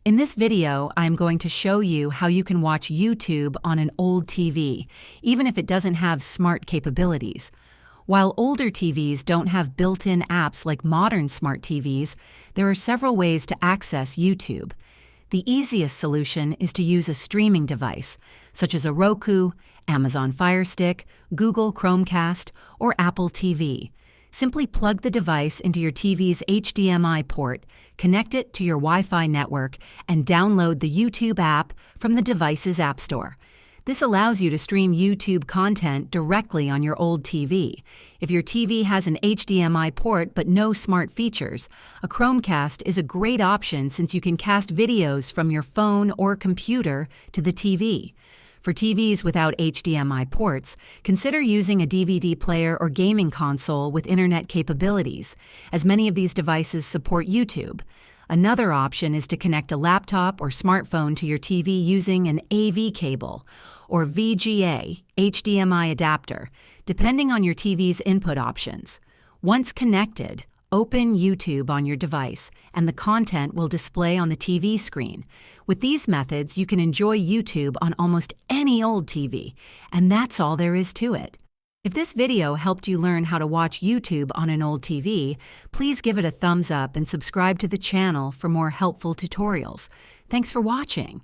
In this video, I'm going to show you how you can watch YouTube on an old TV, even if it doesn't have smart capabilities. While older TVs don't have built-in apps like modern smart TVs, there are several ways to access YouTube. The easiest solution is to use a streaming device, such as a Roku, Amazon Firestick, Google Chromecast, or Apple TV. Simply plug the device into your TV's HDMI port, connect it to your Wi-Fi network, and download the YouTube app from the device's App Store. This allows you to stream YouTube content directly on your old TV. If your TV has an HDMI port but no smart features, a Chromecast is a great option since you can cast videos from your phone or computer to the TV. For TVs without HDMI ports, consider using a DVD player or gaming console with internet capabilities, as many of these devices support YouTube. Another option is to connect a laptop or smartphone to your TV using an AV cable or VGA HDMI adapter, depending on your TV's input options. Once connected, open YouTube on your device, and the content will display on the TV screen. With these methods, you can enjoy YouTube on almost any old TV, and that's all there is to it. If this video helped you learn how to watch YouTube on an old TV, please give it a thumbs up and subscribe to the channel for more helpful tutorials. Thanks for watching.